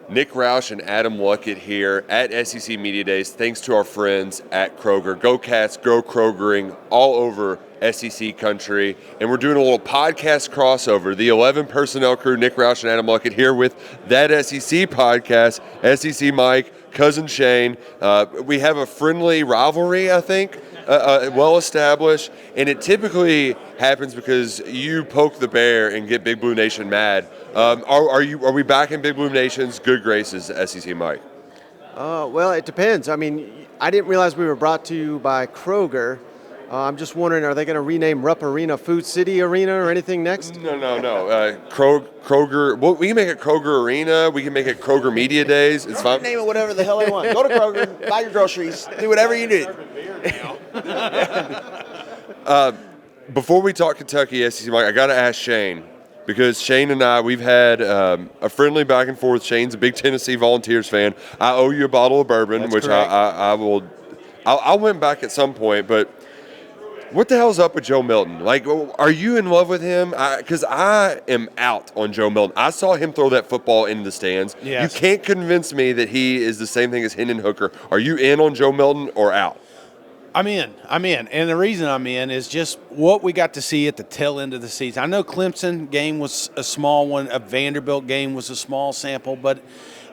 Nick Roush and Adam Luckett here at SEC Media Days, thanks to our friends at Kroger. Go Cats, go Krogering all over SEC country. And we're doing a little podcast crossover. The 11 personnel crew, Nick Roush and Adam Luckett, here with That SEC podcast, SEC Mike, Cousin Shane. We have a friendly rivalry, I think, well established, and it typically happens because you poke the bear and get Big Blue Nation mad. Are we back in Big Blue Nation's good graces, SEC Mike? Well, it depends. I mean, I didn't realize we were brought to you by Kroger. I'm just wondering, are they going to rename Rupp Arena Food City Arena or anything next? No. Kroger. Well, we can make it Kroger Arena. We can make it Kroger Media Days. It's fine. Name it whatever the hell they want. Go to Kroger, buy your groceries, do whatever you need. Before we talk Kentucky, SEC Mike, I got to ask Shane, because Shane and I, we've had a friendly back and forth. Shane's a big Tennessee Volunteers fan. I owe you a bottle of bourbon, That's which correct. I'll win back at some point, but what the hell's up with Joe Milton? Like, are you in love with him? Because I am out on Joe Milton. I saw him throw that football in the stands. Yes. You can't convince me that he is the same thing as Hendon Hooker. Are you in on Joe Milton or out? I'm in. And the reason I'm in is just what we got to see at the tail end of the season. I know Clemson game was a small one. A Vanderbilt game was a small sample. But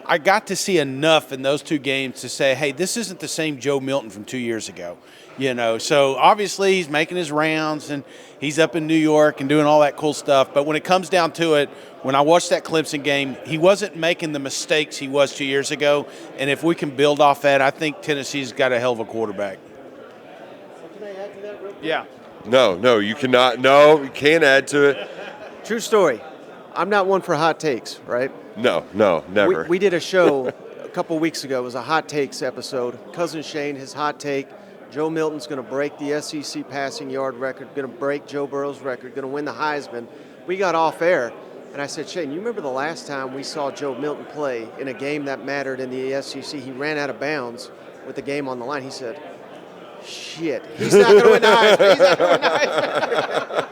I got to see enough in those two games to say, hey, this isn't the same Joe Milton from 2 years ago. You know, so obviously he's making his rounds and he's up in New York and doing all that cool stuff. But when it comes down to it, when I watched that Clemson game, he wasn't making the mistakes he was 2 years ago. And if we can build off that, I think Tennessee's got a hell of a quarterback. Can I add to that real quick? Yeah. No, you cannot. No, you can't add to it. True story. I'm not one for hot takes, right? No, never. We did a show a couple weeks ago. It was a hot takes episode. Cousin Shane, his hot take. Joe Milton's going to break the SEC passing yard record, going to break Joe Burrow's record, going to win the Heisman. We got off air, and I said, Shane, you remember the last time we saw Joe Milton play in a game that mattered in the SEC? He ran out of bounds with the game on the line. He said, shit, he's not going to win the Heisman. He's not going to win the Heisman.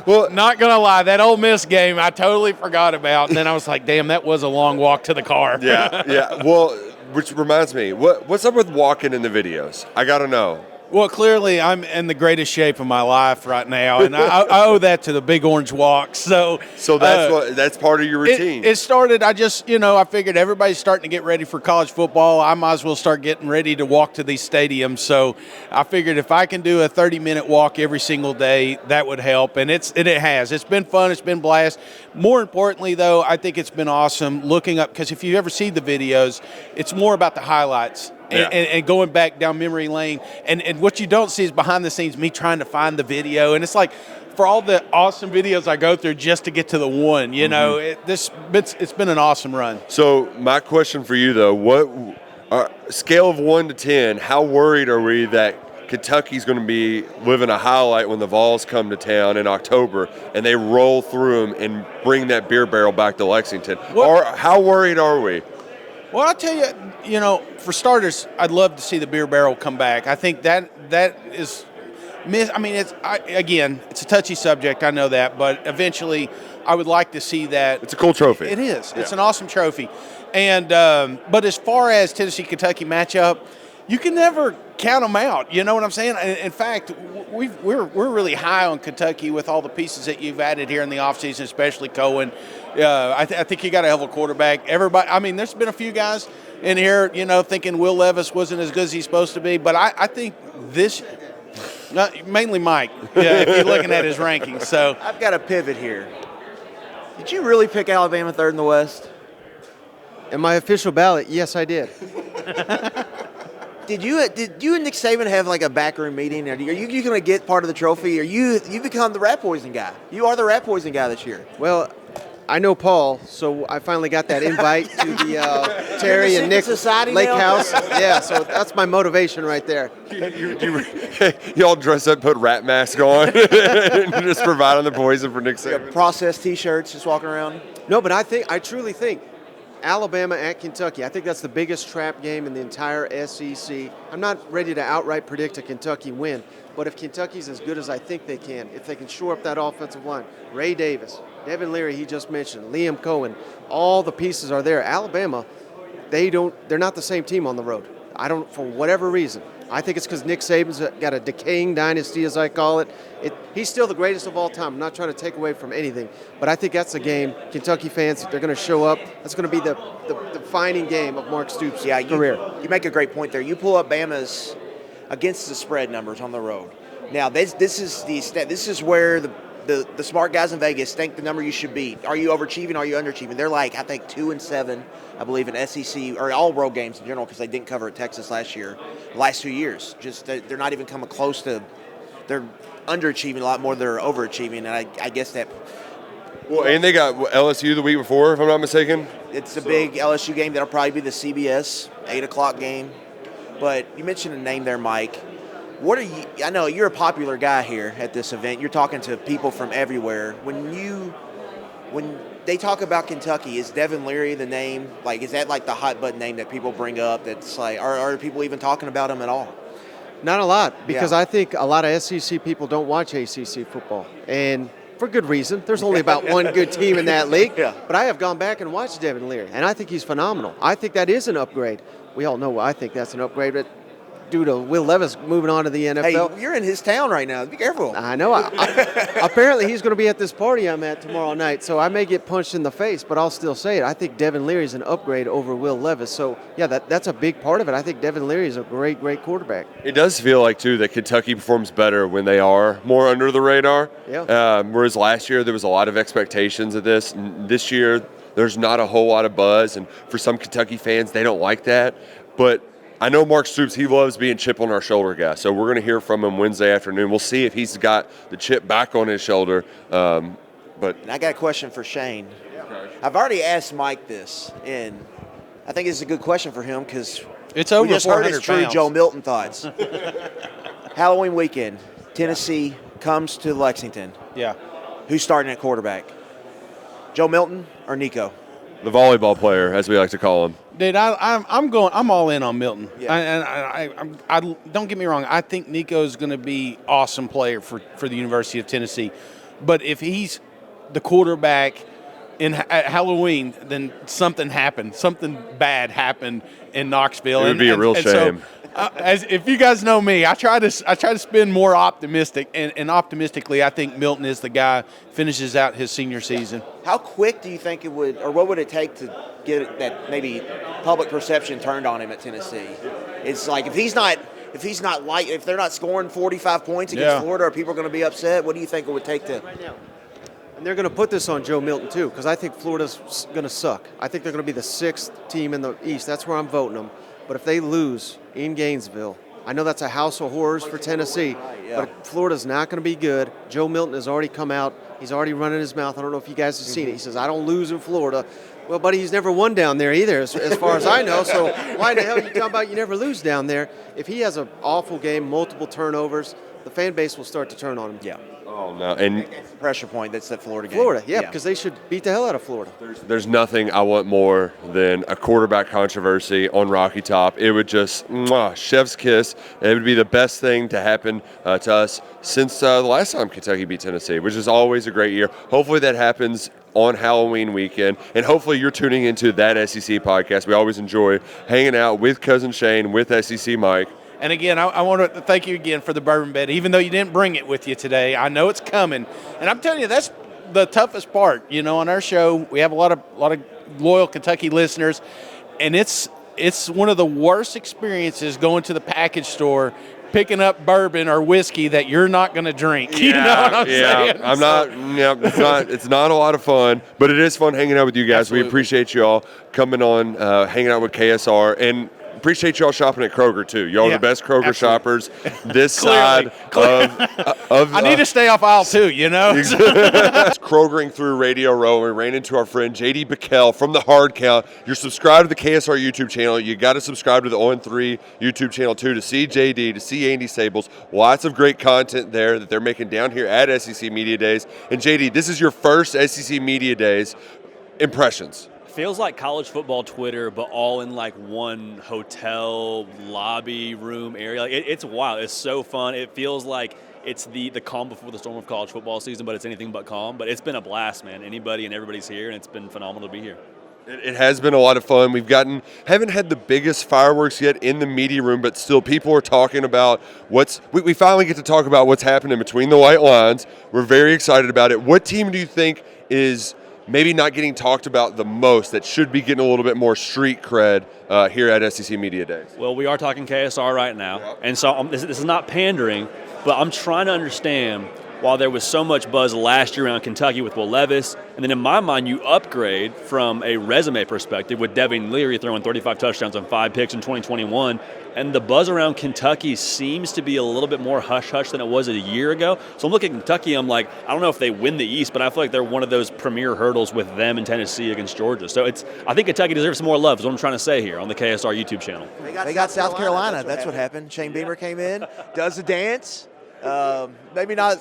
Well, not going to lie, that Ole Miss game I totally forgot about, and then I was like, damn, that was a long walk to the car. Yeah. Well, which reminds me, what's up with walking in the videos? I got to know. Well, clearly I'm in the greatest shape of my life right now, and I owe that to the Big Orange Walk. So that's part of your routine. It started, I figured everybody's starting to get ready for college football. I might as well start getting ready to walk to these stadiums. So I figured if I can do a 30-minute walk every single day, that would help. And it has. It's been fun. It's been a blast. More importantly, though, I think it's been awesome looking up, because if you ever see the videos, it's more about the highlights. Yeah. And going back down memory lane. And what you don't see is behind the scenes me trying to find the video. And it's like, for all the awesome videos I go through just to get to the one, it's been an awesome run. So my question for you, though, what scale of 1 to 10, how worried are we that Kentucky's going to be living a highlight when the Vols come to town in October and they roll through them and bring that beer barrel back to Lexington? Or how worried are we? Well, I'll tell you, for starters, I'd love to see the beer barrel come back. I think that is it's a touchy subject, I know that, but eventually I would like to see that. It's a cool trophy. It is. Yeah. It's an awesome trophy. And but as far as Tennessee-Kentucky matchup, you can never count them out. You know what I'm saying? In fact, we're really high on Kentucky with all the pieces that you've added here in the offseason, especially Cohen. I think you got a hell of a quarterback. Everybody. There's been a few guys in here, thinking Will Levis wasn't as good as he's supposed to be. But I think this, mainly Mike, if you're looking at his rankings. So I've got a pivot here. Did you really pick Alabama third in the West? In my official ballot, yes, I did. Did you and Nick Saban have like a backroom meeting? Are you going to get part of the trophy? You become the rat poison guy? You are the rat poison guy this year. Well, I know Paul, so I finally got that invite to the Terry and Nick Society Lake now? House. Yeah, so that's my motivation right there. You all dress up, put rat masks on, and just providing the poison for Nick Saban. Processed T-shirts, just walking around. No, but I truly think Alabama at Kentucky, I think that's the biggest trap game in the entire SEC. I'm not ready to outright predict a Kentucky win, but if Kentucky's as good as I think they can, if they can shore up that offensive line, Ray Davis, Devin Leary, he just mentioned, Liam Cohen, all the pieces are there. Alabama, they're not the same team on the road. For whatever reason. I think it's because Nick Saban's got a decaying dynasty, as I call it. He's still the greatest of all time. I'm not trying to take away from anything, but I think that's the game. Kentucky fans, they're going to show up. That's going to be the defining game of Mark Stoops' career. You make a great point there. You pull up Bama's against the spread numbers on the road. Now, this is where the smart guys in Vegas think the number you should beat. Are you overachieving? Are you underachieving? They're like, I think 2-7, I believe, in SEC or all road games in general because they didn't cover at Texas last 2 years. Just they're not even coming close to. They're underachieving a lot more than they're overachieving, and I guess that. Well, and they got LSU the week before, if I'm not mistaken. It's a big LSU game. That'll probably be the CBS 8:00 game. But you mentioned a name there, Mike. What are you? I know you're a popular guy here at this event. You're talking to people from everywhere. When they talk about Kentucky, is Devin Leary the name? Like, is that like the hot button name that people bring up? That's like, are people even talking about him at all? Not a lot, because I think a lot of SEC people don't watch ACC football, and for good reason. There's only about one good team in that league. Yeah. But I have gone back and watched Devin Leary, and I think he's phenomenal. I think that is an upgrade. We all know I think that's an upgrade, but due to Will Levis moving on to the NFL. Hey, you're in his town right now. Be careful. I know. Apparently, he's going to be at this party I'm at tomorrow night, so I may get punched in the face, but I'll still say it. I think Devin Leary is an upgrade over Will Levis. So, yeah, that's a big part of it. I think Devin Leary is a great, great quarterback. It does feel like, too, that Kentucky performs better when they are more under the radar. Yeah. Whereas last year there was a lot of expectations of this. And this year there's not a whole lot of buzz, and for some Kentucky fans, they don't like that. But I know Mark Stoops, he loves being chip on our shoulder guy. So we're going to hear from him Wednesday afternoon. We'll see if he's got the chip back on his shoulder. But And I got a question for Shane. Okay. I've already asked Mike this, and I think it's a good question for him because it's over we just heard his 400 true pounds. Joe Milton thoughts. Halloween weekend, Tennessee comes to Lexington. Yeah. Who's starting at quarterback? Joe Milton or Nico? the volleyball player, as we like to call him. Dude, I'm all in on Milton. Yeah. I don't get me wrong. I think Nico's going to be awesome player for the University of Tennessee, but if he's the quarterback at Halloween, then something happened. Something bad happened in Knoxville. It would be a real shame. So, if you guys know me, I try to spin more optimistic, and optimistically, I think Milton is the guy finishes out his senior season. How quick do you think it would, or what would it take to get that maybe public perception turned on him at Tennessee? It's like if they're not scoring 45 points against Florida, are people going to be upset? What do you think it would take to? Right now. And they're going to put this on Joe Milton too, because I think Florida's going to suck. I think they're going to be the 6th team in the East. That's where I'm voting them. But if they lose in Gainesville, I know that's a house of horrors for Tennessee, but Florida's not going to be good. Joe Milton has already come out. He's already running his mouth. I don't know if you guys have seen it. He says, I don't lose in Florida. Well, buddy, he's never won down there either, as far as I know. So why the hell are you talking about you never lose down there? If he has an awful game, multiple turnovers, the fan base will start to turn on him. Yeah. Oh, no. And Pressure point, that's that Florida game. Florida, yeah, because they should beat the hell out of Florida. there's nothing I want more than a quarterback controversy on Rocky Top. It would just, chef's kiss. It would be the best thing to happen to us since the last time Kentucky beat Tennessee, which is always a great year. Hopefully that happens on Halloween weekend, and hopefully you're tuning into that SEC podcast. We always enjoy hanging out with Cousin Shane, with SEC Mike. And again, I want to thank you again for the bourbon bet, even though you didn't bring it with you today. I know it's coming, and I'm telling you, that's the toughest part. You know, on our show, we have a lot of loyal Kentucky listeners, and it's one of the worst experiences going to the package store, picking up bourbon or whiskey that you're not going to drink. You know what I'm saying? It's not a lot of fun, but it is fun hanging out with you guys. Absolutely. We appreciate you all coming on, hanging out with KSR, and appreciate y'all shopping at Kroger too. Y'all are the best Kroger shoppers this side of I need to stay off aisle 2, you know? It's Krogering through Radio Row. We ran into our friend JD PicKell from the Hard Count. You're subscribed to the KSR YouTube channel. You got to subscribe to the On 3 YouTube channel too to see JD, to see Andy Sables. Lots of great content there that they're making down here at SEC Media Days. And JD, this is your first SEC Media Days. Impressions? Feels like college football Twitter, but all in like one hotel lobby room area. Like it's wild. It's so fun. It feels like it's the calm before the storm of college football season, but it's anything but calm. But it's been a blast, man. Anybody and everybody's here, and it's been phenomenal to be here. It has been a lot of fun. Haven't had the biggest fireworks yet in the media room, but still people are talking about we finally get to talk about what's happening between the white lines. We're very excited about it. What team do you think is maybe not getting talked about the most that should be getting a little bit more street cred here at SEC Media Days? Well, we are talking KSR right now, and so this is not pandering, but I'm trying to understand while there was so much buzz last year around Kentucky with Will Levis, and then in my mind you upgrade from a resume perspective with Devin Leary throwing 35 touchdowns on 5 picks in 2021, and the buzz around Kentucky seems to be a little bit more hush-hush than it was a year ago. So I'm looking at Kentucky, I'm like, I don't know if they win the East, but I feel like they're one of those premier hurdles with them in Tennessee against Georgia. So I think Kentucky deserves some more love is what I'm trying to say here on the KSR YouTube channel. They got South Carolina. That's what happened. Shane Beamer came in, does the dance. Maybe not.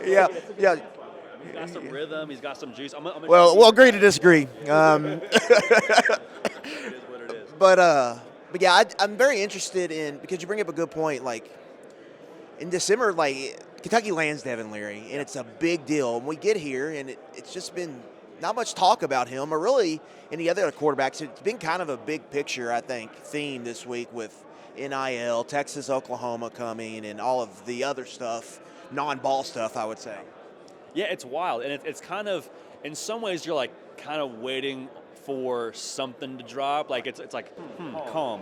Yeah. He's got some rhythm. He's got some juice. We'll agree to disagree. It is what it is. But yeah, I'm very interested in, because you bring up a good point. Like in December, like Kentucky lands Devin Leary, and it's a big deal. And we get here, and it's just been not much talk about him, or really any other quarterbacks. It's been kind of a big picture, I think, theme this week with NIL, Texas, Oklahoma coming, and all of the other stuff, non-ball stuff, I would say. Yeah, it's wild, and it's kind of, in some ways, you're like kind of waiting for something to drop. Like it's like calm,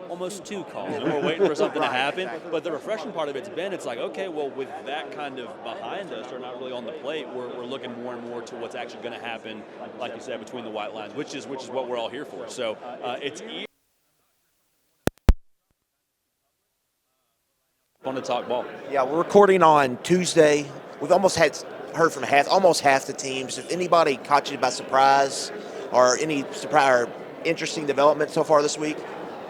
almost too calm. And we're waiting for something to happen. Exactly. But the refreshing part of it's like, okay, well, with that kind of behind us, or not really on the plate, we're looking more and more to what's actually going to happen, like you said, between the white lines, which is what we're all here for. So it's fun to talk ball. Yeah, we're recording on Tuesday. We've heard from almost half the teams. If anybody caught you by surprise, or any surprise or interesting development so far this week?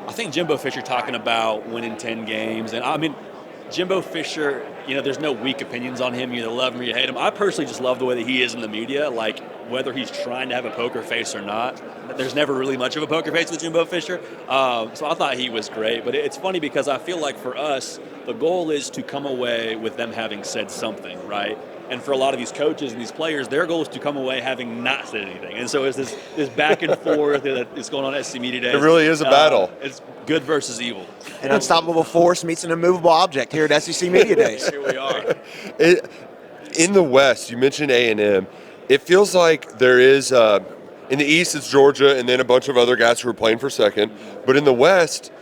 I think Jimbo Fisher talking about winning 10 games. And I mean, Jimbo Fisher, there's no weak opinions on him. You either love him or you hate him. I personally just love the way that he is in the media, like whether he's trying to have a poker face or not. There's never really much of a poker face with Jimbo Fisher. So I thought he was great. But it's funny because I feel like for us, the goal is to come away with them having said something, right? And for a lot of these coaches and these players, their goal is to come away having not said anything. And so it's this back and forth that is going on at SEC Media Days. It really is a battle. It's good versus evil. An unstoppable force meets an immovable object here at SEC Media Days. Here we are. In the West, you mentioned A&M. It feels like there is, in the East, it's Georgia and then a bunch of other guys who are playing for second. But in the West,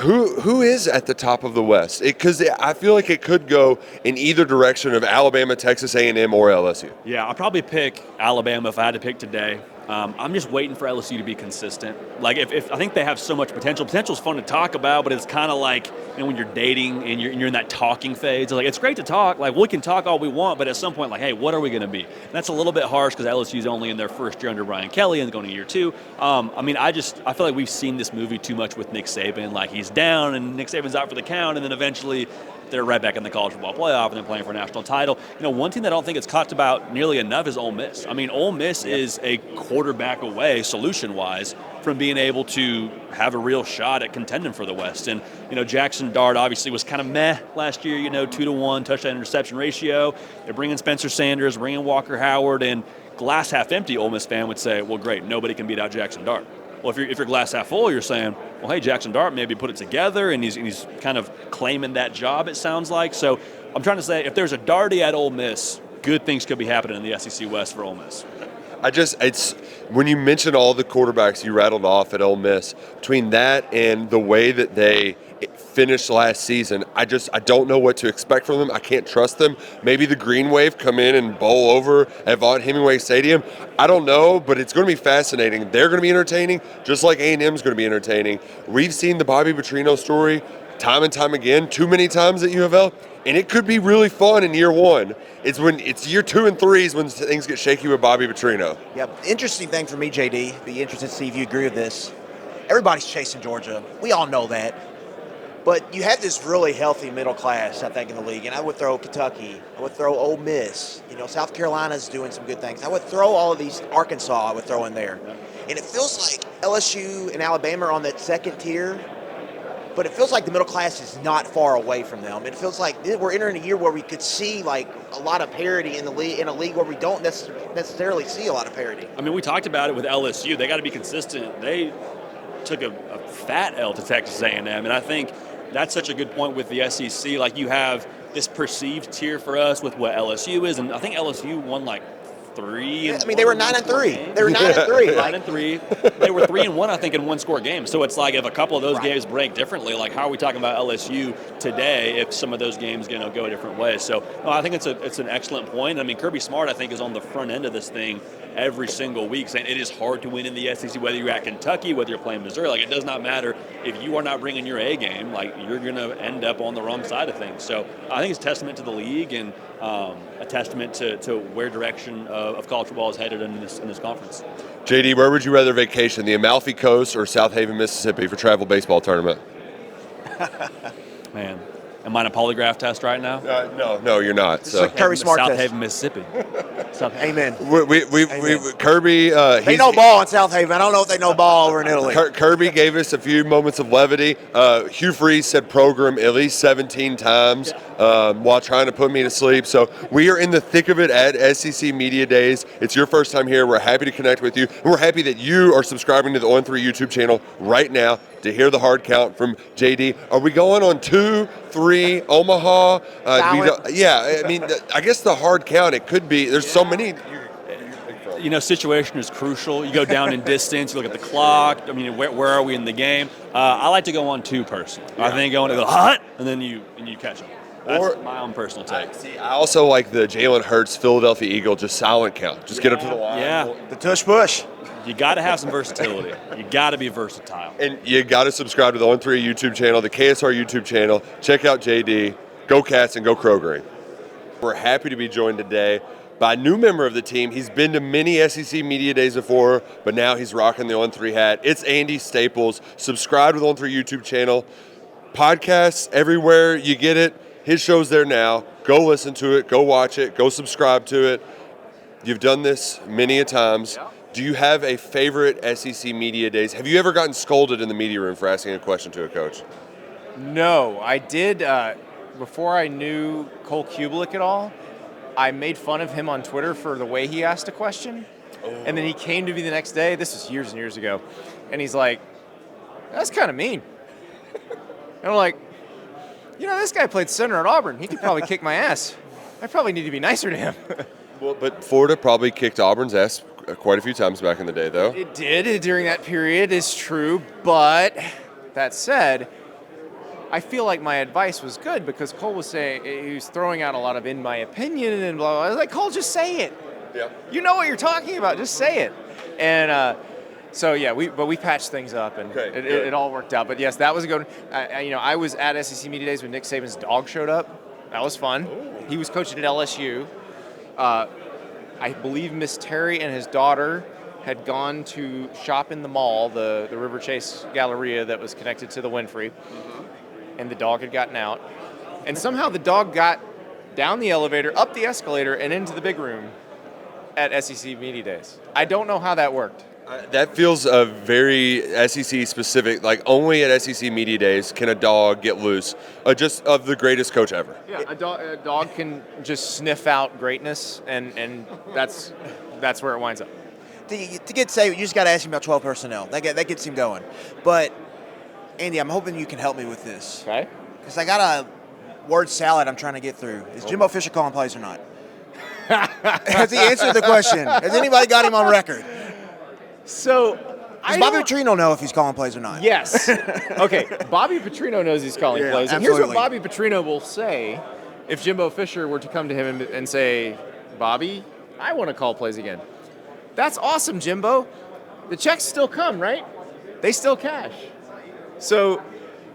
who is at the top of the West? Because I feel like it could go in either direction of Alabama, Texas A&M, or LSU. Yeah, I'll probably pick Alabama if I had to pick today. I'm just waiting for LSU to be consistent. Like, if I think they have so much potential. Potential's fun to talk about, but it's kind of like when you're dating and you're in that talking phase. It's like, it's great to talk. Like, we can talk all we want, but at some point, like, hey, what are we going to be? And that's a little bit harsh because LSU's only in their first year under Brian Kelly and going to year 2. I feel like we've seen this movie too much with Nick Saban. Like, he's down and Nick Saban's out for the count, and then eventually they're right back in the college football playoff and they're playing for a national title. One team that I don't think it's talked about nearly enough is Ole Miss. I mean, Ole Miss is a quarterback away, solution-wise, from being able to have a real shot at contending for the West. And, Jackson Dart obviously was kind of meh last year, 2-to-1 touchdown-interception ratio. They're bringing Spencer Sanders, bringing Walker Howard, and glass half empty Ole Miss fan would say, well, great, nobody can beat out Jackson Dart. Well, if you're glass half full, you're saying, well, hey, Jackson Dart maybe put it together, and he's kind of claiming that job, it sounds like. So I'm trying to say, if there's a Darty at Ole Miss, good things could be happening in the SEC West for Ole Miss. It's when you mentioned all the quarterbacks you rattled off at Ole Miss, between that and the way that they finished last season, I don't know what to expect from them. I can't trust them. Maybe the Green Wave come in and bowl over at Vaught Hemingway Stadium. I don't know, but it's going to be fascinating. They're going to be entertaining, just like A&M's going to be entertaining. We've seen the Bobby Petrino story time and time again, too many times at U of L, and it could be really fun in year 1. It's year 2 and 3 is when things get shaky with Bobby Petrino. Yeah, interesting thing for me, JD, be interested to see if you agree with this. Everybody's chasing Georgia. We all know that. But you have this really healthy middle class, I think, in the league. And I would throw Kentucky. I would throw Ole Miss. South Carolina's doing some good things. I would throw all of these. Arkansas I would throw in there. And it feels like LSU and Alabama are on that second tier. but it feels like the middle class is not far away from them. It feels like we're entering a year where we could see like a lot of parity in the league, in a league where we don't necessarily see a lot of parity. I mean, we talked about it with LSU. They got to be consistent. They took a fat L to Texas A&M, and I think that's such a good point with the SEC. Like, you have this perceived tier for us with what LSU is, and I think LSU won like 3. I mean, they were 9-3. They were 9-3. 9-3. They were 3-1, I think, in one-score games. So it's like, if a couple of those games break differently, like, how are we talking about LSU today if some of those games go a different way? So no, I think it's an excellent point. I mean, Kirby Smart, I think, is on the front end of this thing every single week, saying it is hard to win in the SEC, whether you're at Kentucky, whether you're playing Missouri. Like, it does not matter if you are not bringing your A game. Like, you're going to end up on the wrong side of things. So I think it's a testament to the league and a testament to where direction of college football is headed in this conference. JD, where would you rather vacation, the Amalfi Coast or South Haven, Mississippi for travel baseball tournament? Man, am I on a polygraph test right now? No, you're not. It's like Kirby Smart South test. Haven, Mississippi. Amen. Kirby. They know ball in South Haven. I don't know if they know ball over in Italy. Kirby gave us a few moments of levity. Hugh Freeze said program at least 17 times while trying to put me to sleep. So we are in the thick of it at SEC Media Days. It's your first time here. We're happy to connect with you. And we're happy that you are subscribing to the On 3 YouTube channel right now to hear the hard count from JD. Are we going on 2, 3, Omaha? I mean, I guess the hard count, it could be. There's so many. You know, situation is crucial. You go down in distance, you look at the clock. I mean, where are we in the game? I like to go on 2 personally. I think going to go hot, and then you catch them. That's my own personal take. I also like the Jalen Hurts Philadelphia Eagle just silent count. Just get up to the line. Yeah. The tush push. You got to have some versatility. You got to be versatile. And you got to subscribe to the On 3 YouTube channel, the KSR YouTube channel. Check out JD. Go Cats and go Krogering. We're happy to be joined today by a new member of the team. He's been to many SEC Media Days before, but now he's rocking the On 3 hat. It's Andy Staples. Subscribe to the On 3 YouTube channel. Podcasts everywhere you get it. His show's there now. Go listen to it. Go watch it. Go subscribe to it. You've done this many a times. Yeah. Do you have a favorite SEC Media Days? Have you ever gotten scolded in the media room for asking a question to a coach? No, I did. Before I knew Cole Kubelik at all, I made fun of him on Twitter for the way he asked a question. Oh. And then he came to me the next day. This was years and years ago. And he's like, that's kind of mean. And I'm like, you know, this guy played center at Auburn. He could probably kick my ass. I probably need to be nicer to him. Well, but Florida probably kicked Auburn's ass quite a few times back in the day, though. It did during that period, is true. But that said, I feel like my advice was good because Cole was saying, he was throwing out a lot of in my opinion and blah, blah, blah. I was like, Cole, just say it. Yeah. You know what you're talking about. Just say it. And so, yeah, we patched things up and it all worked out. But, yes, that was a good one. I was at SEC Media Days when Nick Saban's dog showed up. That was fun. Ooh. He was coaching at LSU. I believe Miss Terry and his daughter had gone to shop in the mall, the River Chase Galleria that was connected to the Winfrey. Mm-hmm. And the dog had gotten out. And somehow the dog got down the elevator, up the escalator, and into the big room at SEC Media Days. I don't know how that worked. That feels very SEC specific. Like, only at SEC Media Days can a dog get loose, just of the greatest coach ever. Yeah, a dog can just sniff out greatness, and that's where it winds up. To get saved, you just got to ask him about 12 personnel. That gets him going. But Andy, I'm hoping you can help me with this. Okay. Because I got a word salad I'm trying to get through. Is Jimbo Fisher calling plays or not? Has he answered the question? Has anybody got him on record? So, does Bobby Petrino know if he's calling plays or not? Yes. Okay, Bobby Petrino knows he's calling plays. And here's what Bobby Petrino will say if Jimbo Fisher were to come to him and say, Bobby, I want to call plays again. That's awesome, Jimbo. The checks still come, right? They still cash. So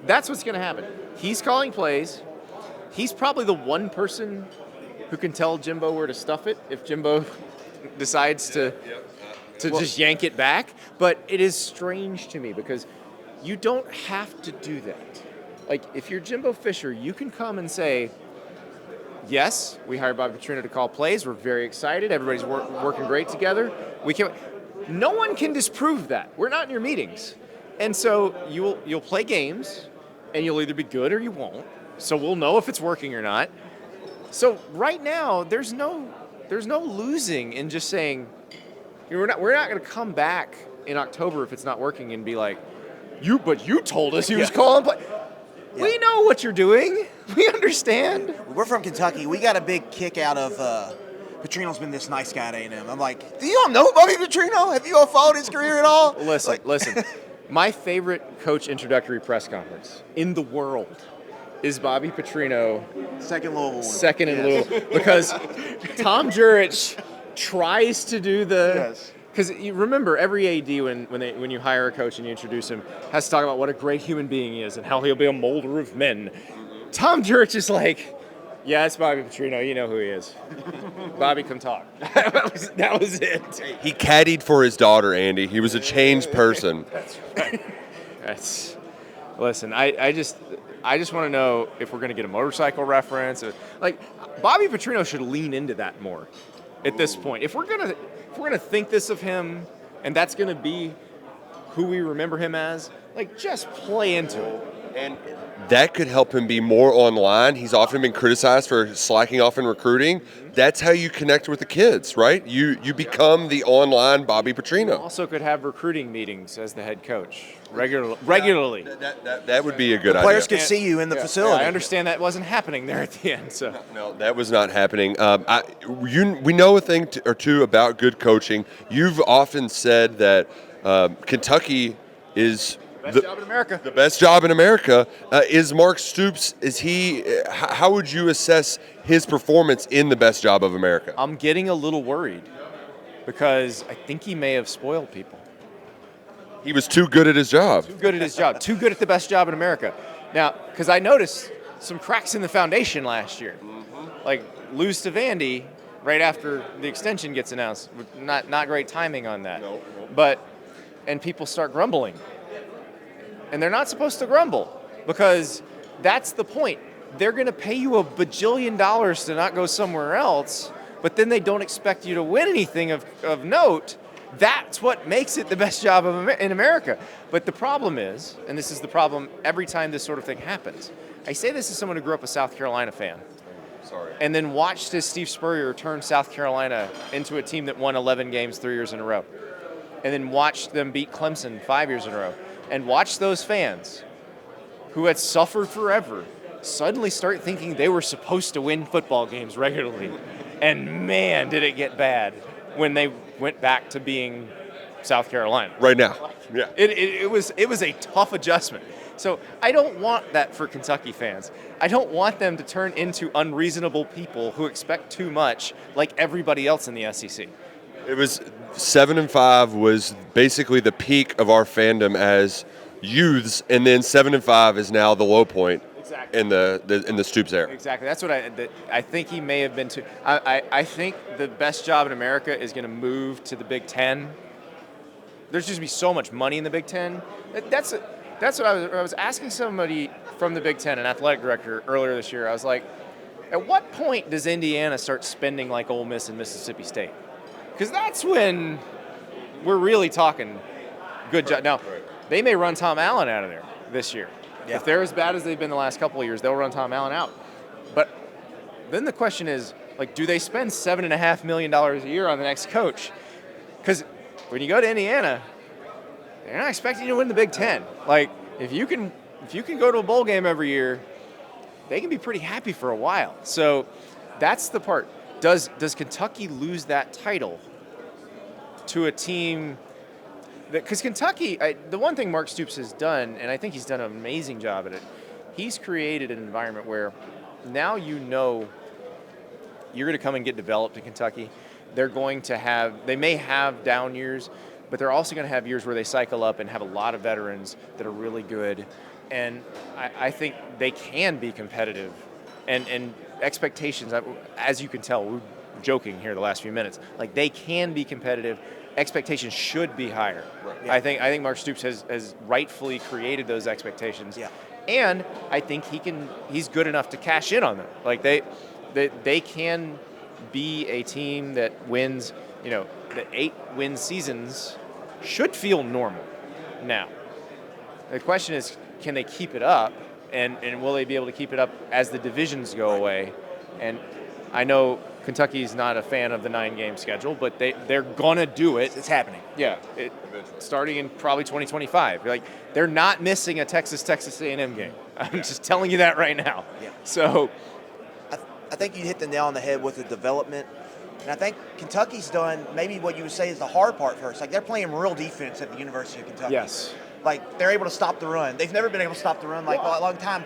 that's what's going to happen. He's calling plays. He's probably the one person who can tell Jimbo where to stuff it if Jimbo decides to just yank it back. But it is strange to me because you don't have to do that. Like, if you're Jimbo Fisher, you can come and say, yes, we hired Bobby Petrino to call plays. We're very excited. Everybody's working great together. No one can disprove that. We're not in your meetings. And so you'll play games, and you'll either be good or you won't. So we'll know if it's working or not. So right now, there's no losing in just saying we're not going to come back in October if it's not working and be like, you told us he was calling play. Yeah. We know what you're doing. We understand. We're from Kentucky. We got a big kick out of Petrino's been this nice guy at A&M. I'm like, do you all know Bobby Petrino? Have you all followed his career at all? Listen. My favorite coach introductory press conference in the world is Bobby Petrino. Second Louisville one. Second in Louisville. Because Tom Jurich tries to do the... Yes. Because you remember, every AD, when you hire a coach and you introduce him, has to talk about what a great human being he is and how he'll be a molder of men. Tom Jurich is like, yeah, it's Bobby Petrino. You know who he is. Bobby, come talk. that was it. He caddied for his daughter, Andy. He was a changed person. That's right. Listen, I just want to know if we're going to get a motorcycle reference. Like, Bobby Petrino should lean into that more at this point. If we're gonna think this of him, and that's gonna be who we remember him as, like, just play into it. And that could help him be more online. He's often been criticized for slacking off in recruiting. That's how you connect with the kids, right? You become the online Bobby Petrino. Also could have recruiting meetings as the head coach regularly. That would be a good idea. Players could see you in the facility. I understand that wasn't happening there at the end. So No, that was not happening. We know a thing or two about good coaching. You've often said that Kentucky is best job in America. The best job in America. Is Mark Stoops, how would you assess his performance in the best job of America? I'm getting a little worried because I think he may have spoiled people. He was too good at his job. Too good at his job. Too good at the best job in America. Now, because I noticed some cracks in the foundation last year. Like, lose to Vandy right after the extension gets announced. Not great timing on that. No. And people start grumbling. And they're not supposed to grumble because that's the point. They're going to pay you $1 bajillion to not go somewhere else, but then they don't expect you to win anything of note. That's what makes it the best job in America. But the problem is, and this is the problem every time this sort of thing happens, I say this as someone who grew up a South Carolina fan. Sorry. And then watched as Steve Spurrier turn South Carolina into a team that won 11 games 3 years in a row. And then watched them beat Clemson 5 years in a row. And watch those fans who had suffered forever suddenly start thinking they were supposed to win football games regularly. And man, did it get bad when they went back to being South Carolina. Right now. Yeah. It was a tough adjustment. So I don't want that for Kentucky fans. I don't want them to turn into unreasonable people who expect too much like everybody else in the SEC. It was 7-5 was basically the peak of our fandom as youths, and then 7-5 is now the low point. Exactly. In the Stoops era. Exactly. That's what I think he may have been too. I think the best job in America is going to move to the Big Ten. There's just be so much money in the Big Ten. That's what I was asking somebody from the Big Ten, an athletic director, earlier this year. I was like, at what point does Indiana start spending like Ole Miss and Mississippi State? Because that's when we're really talking good job. Now, they may run Tom Allen out of there this year. Yeah. If they're as bad as they've been the last couple of years, they'll run Tom Allen out. But then the question is, like, do they spend $7.5 million a year on the next coach? Because when you go to Indiana, they're not expecting you to win the Big Ten. Like, if you can go to a bowl game every year, they can be pretty happy for a while. So that's the part. Does Kentucky lose that title to a team? Because Kentucky, the one thing Mark Stoops has done, and I think he's done an amazing job at it, he's created an environment where now you know you're going to come and get developed in Kentucky. They may have down years, but they're also going to have years where they cycle up and have a lot of veterans that are really good. And I think they can be competitive. And expectations, as you can tell, we're joking here the last few minutes, like they can be competitive. Expectations should be higher. Right. Yeah. I think Mark Stoops has rightfully created those expectations. Yeah. And I think he's good enough to cash in on them. Like they can be a team that wins, the 8-win seasons should feel normal now. The question is, can they keep it up And will they be able to keep it up as the divisions go away? And I know Kentucky's not a fan of the 9-game schedule, but they're gonna do it. It's happening. Yeah, starting in probably 2025. Like, they're not missing a Texas A&M game. I'm just telling you that right now. Yeah. So I think you hit the nail on the head with the development. And I think Kentucky's done maybe what you would say is the hard part first. Like, they're playing real defense at the University of Kentucky. yes, Like, they're able to stop the run. They've never been able to stop the run like a long time.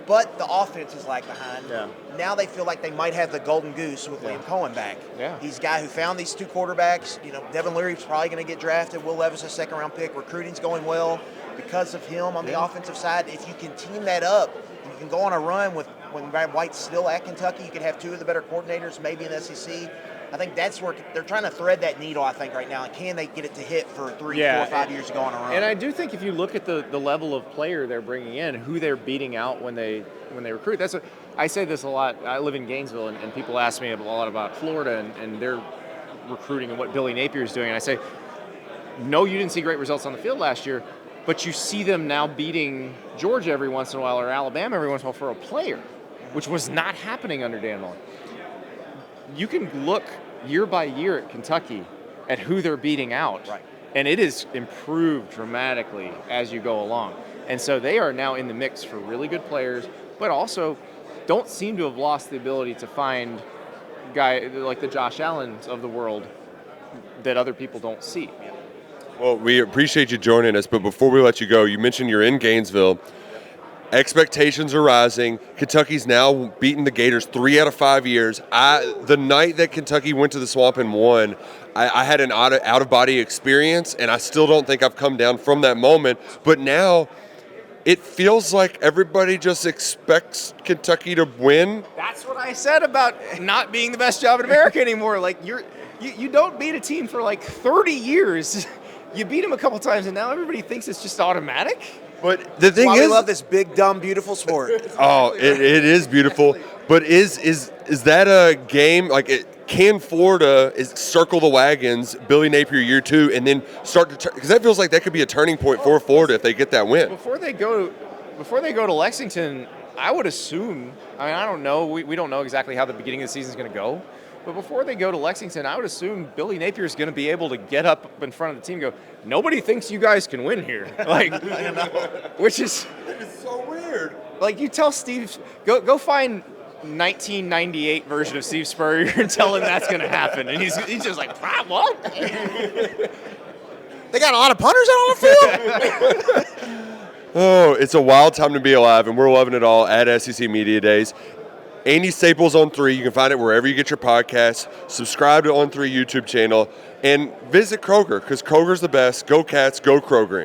But the offense is like behind. Yeah. Now they feel like they might have the golden goose with Liam Cohen back. Yeah. He's a guy who found these 2 quarterbacks. You know, Devin Leary's probably going to get drafted. Will Levis, a second-round pick. Recruiting's going well because of him on the offensive side. If you can team that up, you can go on a run with when Brad White's still at Kentucky. You could have 2 of the better coordinators, maybe in the SEC. I think that's where they're trying to thread that needle, I think, right now. And can they get it to hit for 3, 4, 5 years to go on a run? And I do think if you look at the level of player they're bringing in, who they're beating out when they recruit, that's what I say this a lot. I live in Gainesville, and people ask me a lot about Florida and their recruiting and what Billy Napier is doing. And I say, no, you didn't see great results on the field last year, but you see them now beating Georgia every once in a while or Alabama every once in a while for a player, which was not happening under Dan Mullen. You can look year by year at Kentucky at who they're beating out. Right. And it is improved dramatically as you go along. And so they are now in the mix for really good players, but also don't seem to have lost the ability to find guy like the Josh Allens of the world that other people don't see. Well, we appreciate you joining us, but before we let you go, you mentioned you're in Gainesville. Expectations are rising. Kentucky's now beaten the Gators 3 out of 5 years. The night that Kentucky went to the Swamp and won, I had an out-of-body experience, and I still don't think I've come down from that moment. But now it feels like everybody just expects Kentucky to win. That's what I said about not being the best job in America anymore. Like you don't beat a team for like 30 years. You beat them a couple times, and now everybody thinks it's just automatic. But the thing Why is, we love this big, dumb, beautiful sport. oh, it is beautiful. But is that a game like can Florida circle the wagons, Billy Napier year 2, and then start to because that feels like that could be a turning point for Florida if they get that win. Before they go to Lexington, I would assume. I mean, I don't know. We don't know exactly how the beginning of the season is going to go. But before they go to Lexington, I would assume Billy Napier is going to be able to get up in front of the team and go, nobody thinks you guys can win here. Like, which is It's so weird. like you tell Steve, go find 1998 version of Steve Spurrier and tell him that's going to happen. And he's just like, what? They got a lot of punters out on the field. Oh, it's a wild time to be alive, and we're loving it all at SEC Media Days. Andy Staples on 3. You can find it wherever you get your podcasts. Subscribe to On 3 YouTube channel and visit Kroger because Kroger's the best. Go Cats, go Krogering.